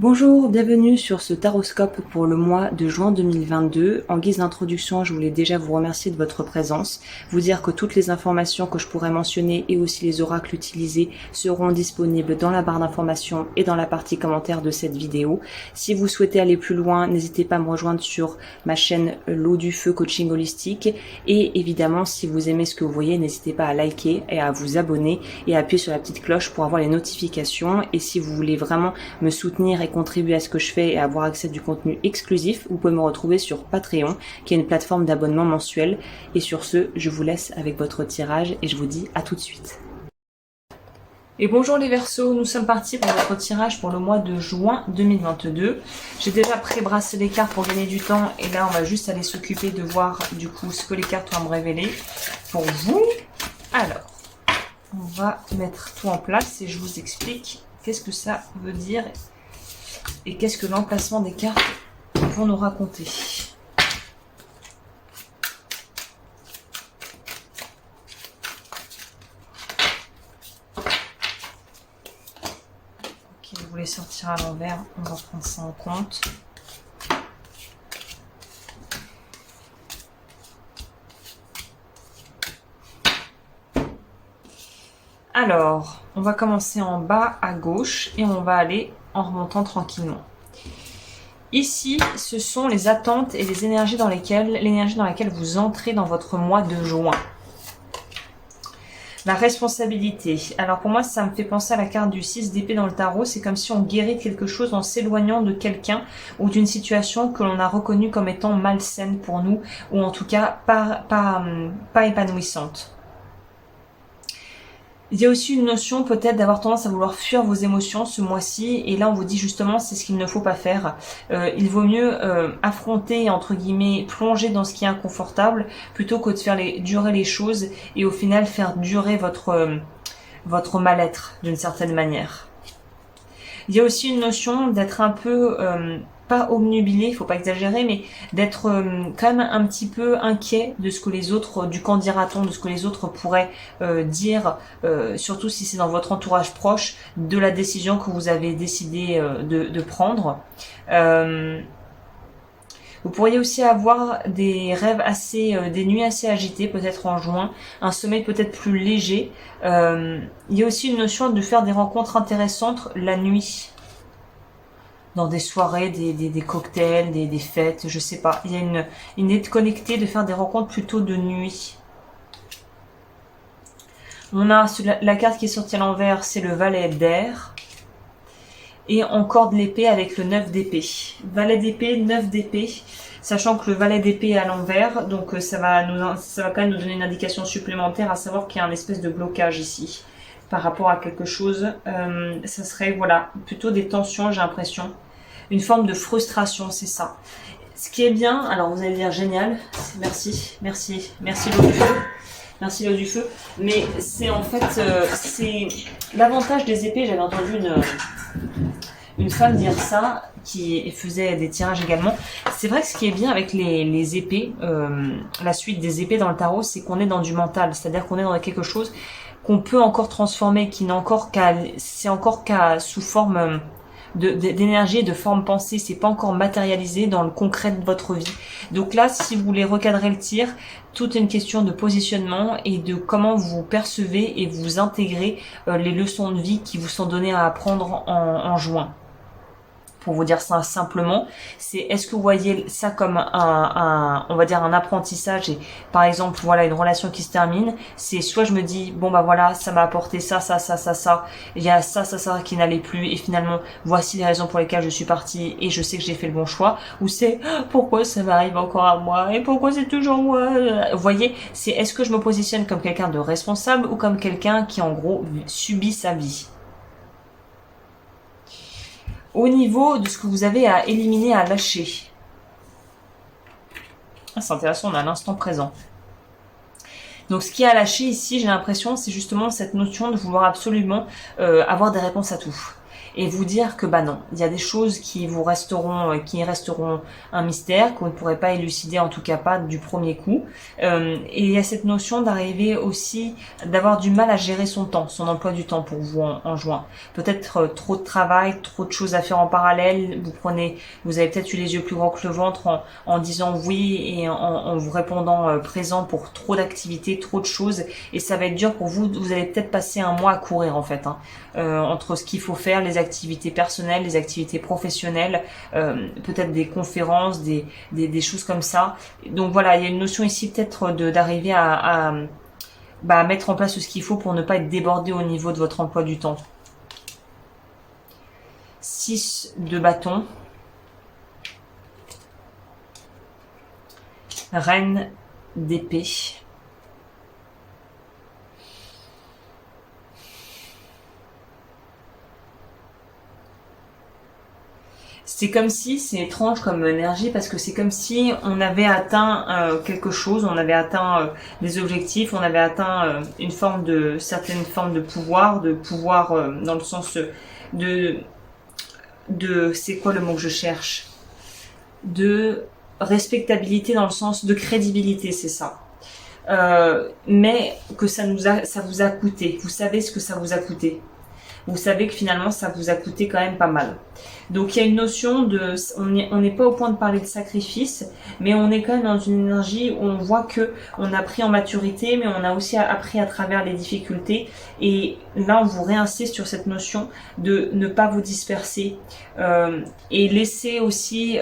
Bonjour, bienvenue sur ce taroscope pour le mois de juin 2022. En guise d'introduction, je voulais déjà vous remercier de votre présence, vous dire que toutes les informations que je pourrais mentionner et aussi les oracles utilisés seront disponibles dans la barre d'informations et dans la partie commentaire de cette vidéo. Si vous souhaitez aller plus loin, n'hésitez pas à me rejoindre sur ma chaîne L'eau du feu coaching holistique et évidemment si vous aimez ce que vous voyez, n'hésitez pas à liker et à vous abonner et à appuyer sur la petite cloche pour avoir les notifications. Et si vous voulez vraiment me soutenir et contribuer à ce que je fais et avoir accès à du contenu exclusif, vous pouvez me retrouver sur Patreon, qui est une plateforme d'abonnement mensuel. Et sur ce, je vous laisse avec votre tirage et je vous dis à tout de suite. Et bonjour les Verseaux, nous sommes partis pour votre tirage pour le mois de juin 2022. J'ai déjà pré-brassé les cartes pour gagner du temps et là on va juste aller s'occuper de voir du coup ce que les cartes vont me révéler pour vous. Alors, on va mettre tout en place et je vous explique qu'est-ce que ça veut dire et qu'est-ce que l'emplacement des cartes vont nous raconter. Ok, vous voulez sortir à l'envers, on va prendre ça en compte. Alors, on va commencer en bas à gauche et on va aller en remontant tranquillement. Ici, ce sont les attentes et les énergies dans laquelle vous entrez dans votre mois de juin. La responsabilité. Alors pour moi, ça me fait penser à la carte du 6 d'épée dans le tarot. C'est comme si on guérit quelque chose en s'éloignant de quelqu'un ou d'une situation que l'on a reconnue comme étant malsaine pour nous ou en tout cas pas épanouissante. Il y a aussi une notion peut-être d'avoir tendance à vouloir fuir vos émotions ce mois-ci et là on vous dit justement c'est ce qu'il ne faut pas faire. Il vaut mieux affronter entre guillemets, plonger dans ce qui est inconfortable plutôt que de faire durer les choses et au final faire durer votre mal-être d'une certaine manière. Il y a aussi une notion d'être un peu pas obnubilé, il faut pas exagérer, mais d'être quand même un petit peu inquiet de ce que les autres, du qu'en dira-t-on, de ce que les autres pourraient dire, surtout si c'est dans votre entourage proche, de la décision que vous avez décidé de prendre. Vous pourriez aussi avoir des rêves des nuits assez agitées, peut-être en juin, un sommeil peut-être plus léger. Il y a aussi une notion de faire des rencontres intéressantes la nuit. Dans des soirées, des cocktails, des fêtes, je sais pas. Il y a une idée de connecter, de faire des rencontres plutôt de nuit. On a la carte qui est sortie à l'envers, c'est le valet d'air. Et encore de l'épée avec le 9 d'épée. Valet d'épée, 9 d'épée. Sachant que le valet d'épée est à l'envers, donc ça va quand même nous donner une indication supplémentaire à savoir qu'il y a un espèce de blocage ici. Par rapport à quelque chose, ça serait, voilà, plutôt des tensions, j'ai l'impression. Une forme de frustration, c'est ça. Ce qui est bien, alors vous allez dire génial, merci l'eau du feu. Merci l'eau du feu. Mais c'est en fait, c'est l'avantage des épées, j'avais entendu une femme dire ça, qui faisait des tirages également. C'est vrai que ce qui est bien avec les épées, la suite des épées dans le tarot, c'est qu'on est dans du mental, c'est-à-dire qu'on est dans quelque chose qu'on peut encore transformer, c'est encore qu'à sous forme d'énergie et de forme pensée, c'est pas encore matérialisé dans le concret de votre vie. Donc là, si vous voulez recadrer le tir, tout est une question de positionnement et de comment vous percevez et vous intégrez les leçons de vie qui vous sont données à apprendre en juin. Pour vous dire ça simplement, c'est est-ce que vous voyez ça comme on va dire un apprentissage et par exemple voilà une relation qui se termine, c'est soit je me dis bon bah voilà ça m'a apporté ça, il y a ça qui n'allait plus et finalement voici les raisons pour lesquelles je suis partie et je sais que j'ai fait le bon choix, ou c'est pourquoi ça m'arrive encore à moi et pourquoi c'est toujours moi. Vous voyez, c'est est-ce que je me positionne comme quelqu'un de responsable ou comme quelqu'un qui en gros subit sa vie. Au niveau de ce que vous avez à éliminer, à lâcher. Ah, c'est intéressant, on a l'instant présent. Donc ce qui est à lâcher ici, j'ai l'impression, c'est justement cette notion de vouloir absolument avoir des réponses à tout. et vous dire que bah non, il y a des choses qui resteront un mystère, qu'on ne pourrait pas élucider, en tout cas pas du premier coup. Et il y a cette notion d'arriver aussi, d'avoir du mal à gérer son temps, son emploi du temps pour vous en juin. Peut-être trop de travail, trop de choses à faire en parallèle, vous avez peut-être eu les yeux plus grands que le ventre en disant oui et en vous répondant présent pour trop d'activités, trop de choses, et ça va être dur pour vous. Vous allez peut-être passer un mois à courir en fait, entre ce qu'il faut faire, les activités personnelles, les activités professionnelles, peut-être des conférences, des choses comme ça. Donc voilà, il y a une notion ici peut-être d'arriver à mettre en place ce qu'il faut pour ne pas être débordé au niveau de votre emploi du temps. 6 de bâton. Reine d'épée. C'est comme si, c'est étrange comme énergie, parce que c'est comme si on avait atteint quelque chose, on avait atteint des objectifs, on avait atteint certaine forme de pouvoir dans le sens c'est quoi le mot que je cherche, de respectabilité, dans le sens de crédibilité, c'est ça. Mais que ça vous a coûté. Vous savez ce que ça vous a coûté. Vous savez que finalement ça vous a coûté quand même pas mal. Donc il y a une notion de, on n'est pas au point de parler de sacrifice, mais on est quand même dans une énergie où on voit que on a pris en maturité, mais on a aussi appris à travers les difficultés. Et là on vous réinsiste sur cette notion de ne pas vous disperser et laisser aussi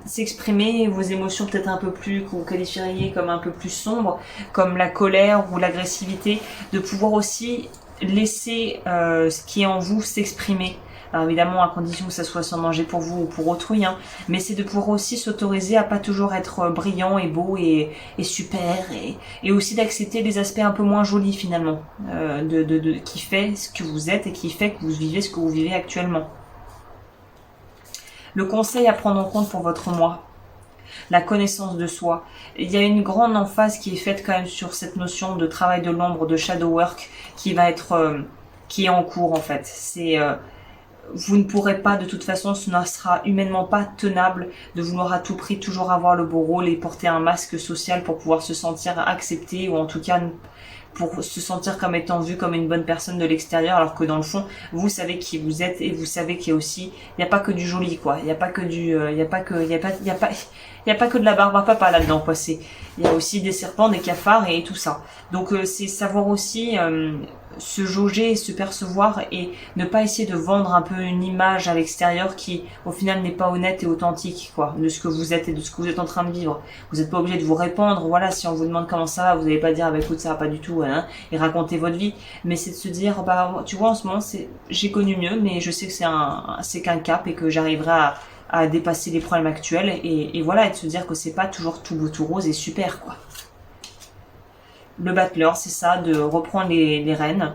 s'exprimer vos émotions peut-être un peu plus, que vous qualifieriez comme un peu plus sombres, comme la colère ou l'agressivité, de pouvoir aussi laisser ce qui est en vous s'exprimer. Alors évidemment à condition que ça soit sans danger pour vous ou pour autrui, mais c'est de pouvoir aussi s'autoriser à pas toujours être brillant et beau et super, et aussi d'accepter les aspects un peu moins jolis finalement, qui fait ce que vous êtes et qui fait que vous vivez ce que vous vivez actuellement. Le conseil à prendre en compte pour votre mois: la connaissance de soi. Il y a une grande emphase qui est faite quand même sur cette notion de travail de l'ombre, de shadow work, qui est en cours en fait. Vous ne pourrez pas, de toute façon, ce ne sera humainement pas tenable de vouloir à tout prix toujours avoir le beau rôle et porter un masque social pour pouvoir se sentir accepté, ou en tout cas pour se sentir comme étant vu comme une bonne personne de l'extérieur, alors que dans le fond, vous savez qui vous êtes, et vous savez qu'il y a aussi, il n'y a pas que du joli, quoi. Il n'y a pas que de la barbe à papa là-dedans, quoi. Il y a aussi des serpents, des cafards et tout ça. Donc c'est savoir aussi se jauger et se percevoir, et ne pas essayer de vendre un peu une image à l'extérieur qui au final n'est pas honnête et authentique, quoi, de ce que vous êtes et de ce que vous êtes en train de vivre. Vous n'êtes pas obligé de vous répandre, voilà, si on vous demande comment ça va, vous n'allez pas dire écoute ça va pas du tout, et raconter votre vie, mais c'est de se dire tu vois, en ce moment j'ai connu mieux, mais je sais que c'est qu'un cap et que j'arriverai à dépasser les problèmes actuels, et voilà, et de se dire que c'est pas toujours tout beau tout rose et super, quoi. Le battleur, c'est ça, de reprendre les rênes,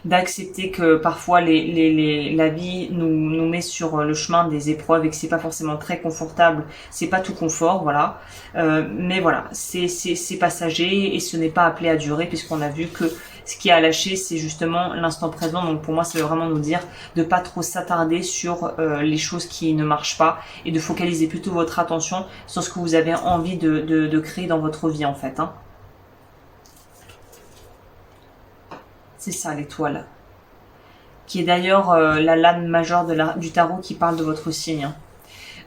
d'accepter que parfois la vie nous met sur le chemin des épreuves et que c'est pas forcément très confortable, c'est pas tout confort, voilà. Mais voilà, c'est passager et ce n'est pas appelé à durer, puisqu'on a vu que ce qui a lâché, c'est justement l'instant présent. Donc pour moi, ça veut vraiment nous dire de pas trop s'attarder sur les choses qui ne marchent pas, et de focaliser plutôt votre attention sur ce que vous avez envie de créer dans votre vie, en fait. C'est ça, l'étoile, qui est d'ailleurs la lame majeure du tarot, qui parle de votre signe.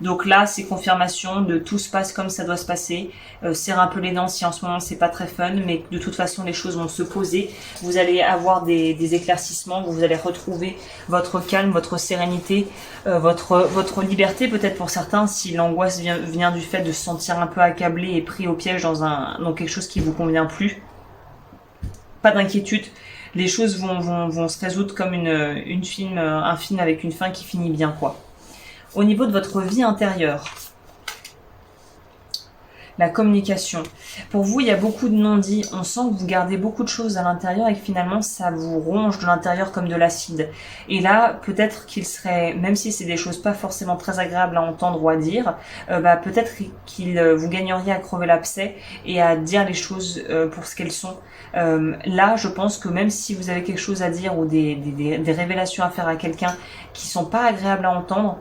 Donc là, c'est confirmation de tout se passe comme ça doit se passer. Serre un peu les dents si en ce moment c'est pas très fun, mais de toute façon les choses vont se poser. Vous allez avoir des éclaircissements, vous allez retrouver votre calme, votre sérénité, votre liberté peut-être pour certains, si l'angoisse vient du fait de se sentir un peu accablé et pris au piège dans quelque chose qui vous convient plus. Pas d'inquiétude. Les choses vont se résoudre comme un film avec une fin qui finit bien, quoi. Au niveau de votre vie intérieure, La communication. Pour vous, il y a beaucoup de non-dits. On sent que vous gardez beaucoup de choses à l'intérieur et que finalement, ça vous ronge de l'intérieur comme de l'acide. Et là, peut-être qu'il serait, même si c'est des choses pas forcément très agréables à entendre ou à dire, peut-être qu'il vous gagneriez à crever l'abcès et à dire les choses pour ce qu'elles sont. Là, je pense que même si vous avez quelque chose à dire ou des révélations à faire à quelqu'un qui sont pas agréables à entendre,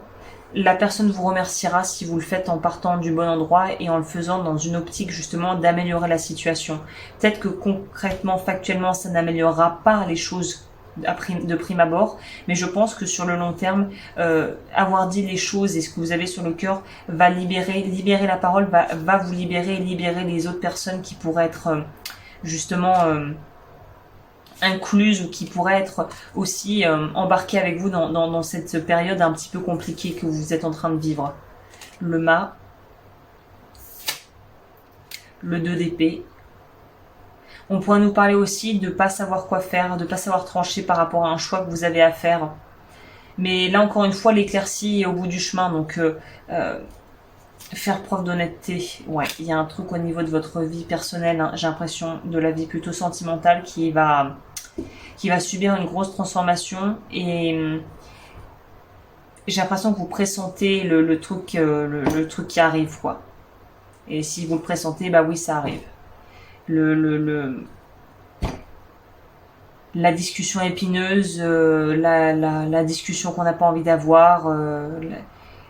la personne vous remerciera si vous le faites en partant du bon endroit et en le faisant dans une optique justement d'améliorer la situation. Peut-être que concrètement, factuellement, ça n'améliorera pas les choses de prime abord, mais je pense que sur le long terme, avoir dit les choses et ce que vous avez sur le cœur va libérer la parole, va vous libérer et libérer les autres personnes qui pourraient être justement incluse ou qui pourrait être aussi embarquée avec vous dans cette période un petit peu compliquée que vous êtes en train de vivre. Le mât, le 2 d'épée. On pourrait nous parler aussi de pas savoir quoi faire, de pas savoir trancher par rapport à un choix que vous avez à faire. Mais là encore une fois, l'éclaircie est au bout du chemin, donc faire preuve d'honnêteté. Ouais, il y a un truc au niveau de votre vie personnelle, hein, j'ai l'impression, de la vie plutôt sentimentale qui va subir une grosse transformation et j'ai l'impression que vous pressentez le truc qui arrive, quoi. Et si vous le pressentez, bah oui, ça arrive. La discussion épineuse, la discussion qu'on n'a pas envie d'avoir,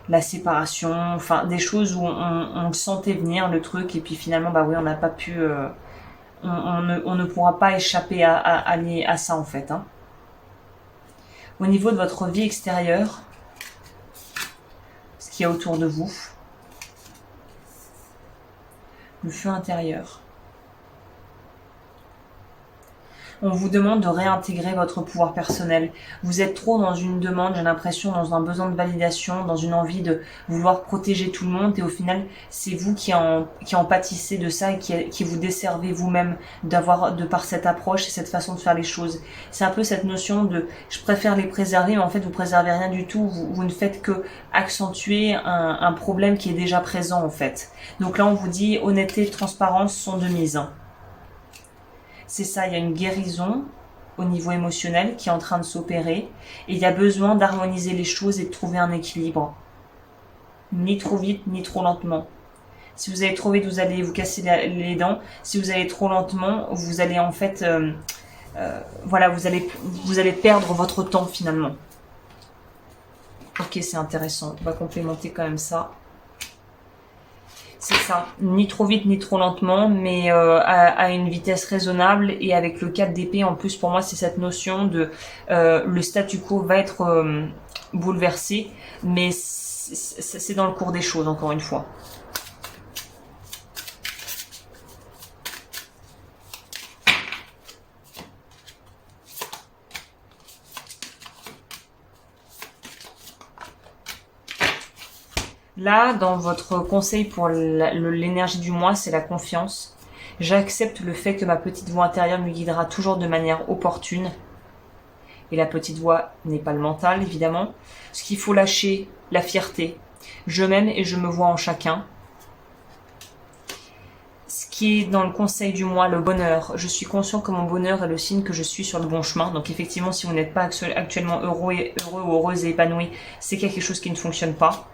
la séparation, enfin des choses où on le sentait venir, le truc, et puis finalement, bah oui, on n'a pas pu... on ne pourra pas échapper à ça, en fait. Hein. Au niveau de votre vie extérieure, ce qu'il y a autour de vous, le feu intérieur. On vous demande de réintégrer votre pouvoir personnel. Vous êtes trop dans une demande, j'ai l'impression, dans un besoin de validation, dans une envie de vouloir protéger tout le monde et au final, c'est vous qui en pâtissez de ça et qui vous desservez vous-même de par cette approche et cette façon de faire les choses. C'est un peu cette notion de je préfère les préserver, mais en fait, vous préservez rien du tout. Vous ne faites que accentuer un problème qui est déjà présent, en fait. Donc là, on vous dit honnêteté et transparence sont de mise. C'est ça, il y a une guérison au niveau émotionnel qui est en train de s'opérer et il y a besoin d'harmoniser les choses et de trouver un équilibre. Ni trop vite, ni trop lentement. Si vous allez trop vite, vous allez vous casser les dents. Si vous allez trop lentement, vous allez en fait... voilà, vous allez perdre votre temps finalement. Ok, c'est intéressant. On va complémenter quand même ça. C'est ça, ni trop vite ni trop lentement, mais à une vitesse raisonnable et avec le 4 d'épée en plus pour moi c'est cette notion de le statu quo va être bouleversé, mais c'est dans le cours des choses encore une fois. Là, dans votre conseil pour l'énergie du mois, c'est la confiance. J'accepte le fait que ma petite voix intérieure me guidera toujours de manière opportune. Et la petite voix n'est pas le mental, évidemment. Ce qu'il faut lâcher, la fierté. Je m'aime et je me vois en chacun. Ce qui est dans le conseil du mois, le bonheur. Je suis conscient que mon bonheur est le signe que je suis sur le bon chemin. Donc effectivement, si vous n'êtes pas actuellement heureux ou heureuse et épanoui, c'est quelque chose qui ne fonctionne pas.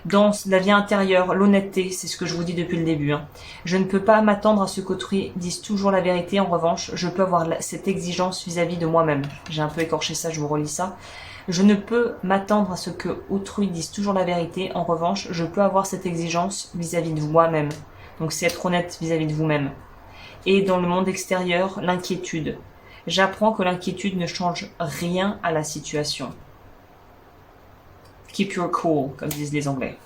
Dans la vie intérieure, l'honnêteté, c'est ce que je vous dis depuis le début. Hein. Je ne peux pas m'attendre à ce qu'autrui dise toujours la vérité. En revanche, je peux avoir cette exigence vis-à-vis de moi-même. J'ai un peu écorché ça, je vous relis ça. Je ne peux m'attendre à ce qu'autrui dise toujours la vérité. En revanche, je peux avoir cette exigence vis-à-vis de moi-même. Donc c'est être honnête vis-à-vis de vous-même. Et dans le monde extérieur, l'inquiétude. J'apprends que l'inquiétude ne change rien à la situation. Keep your cool, comme disent les Anglais.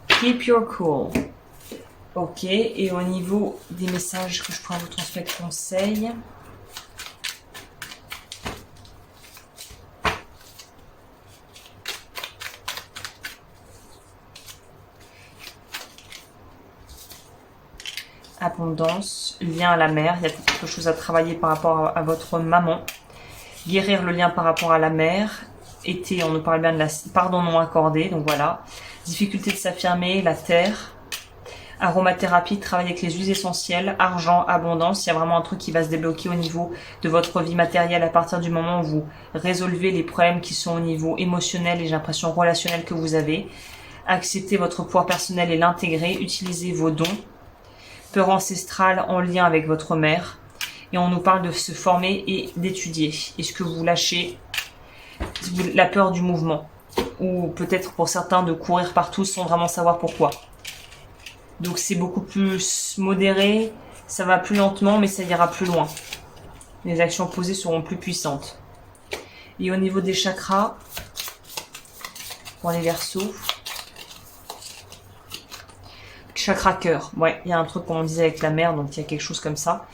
Keep your cool. Ok, et au niveau des messages que je pourrais vous transmettre conseil. Abondance, lien à la mère, il y a quelque chose à travailler par rapport à votre maman. Guérir le lien par rapport à la mère. Été, on nous parle bien de la pardon non accordé, donc voilà. Difficulté de s'affirmer, la terre. Aromathérapie, travail avec les huiles essentielles, argent, abondance. Il y a vraiment un truc qui va se débloquer au niveau de votre vie matérielle à partir du moment où vous résolvez les problèmes qui sont au niveau émotionnel et j'ai l'impression relationnel que vous avez. Acceptez votre pouvoir personnel et l'intégrer. Utilisez vos dons. Peur ancestrale en lien avec votre mère. Et on nous parle de se former et d'étudier. Est-ce que vous lâchez la peur du mouvement? Ou peut-être pour certains de courir partout sans vraiment savoir pourquoi. Donc c'est beaucoup plus modéré, ça va plus lentement mais ça ira plus loin. Les actions posées seront plus puissantes. Et au niveau des chakras, pour les Verseaux, chakra cœur, ouais, il y a un truc comme on disait avec la mer, donc il y a quelque chose comme ça.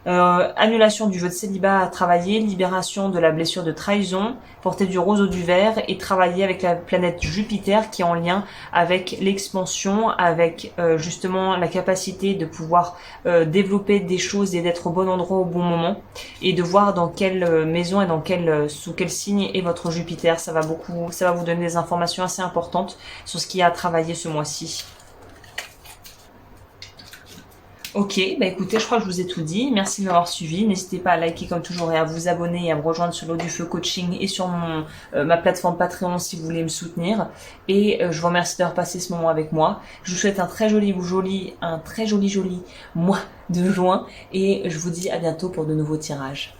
Annulation du jeu de célibat à travailler, libération de la blessure de trahison, porter du rose au du vert et travailler avec la planète Jupiter qui est en lien avec l'expansion, avec justement la capacité de pouvoir développer des choses et d'être au bon endroit au bon moment et de voir dans quelle maison et dans sous quel signe est votre Jupiter. Ça va vous donner des informations assez importantes sur ce qu'il y a à travailler ce mois-ci. Ok, bah écoutez, je crois que je vous ai tout dit. Merci de m'avoir suivi. N'hésitez pas à liker comme toujours et à vous abonner et à me rejoindre sur l'eau du feu coaching et sur ma plateforme Patreon si vous voulez me soutenir. Et je vous remercie d'avoir passé ce moment avec moi. Je vous souhaite un très joli mois de juin et je vous dis à bientôt pour de nouveaux tirages.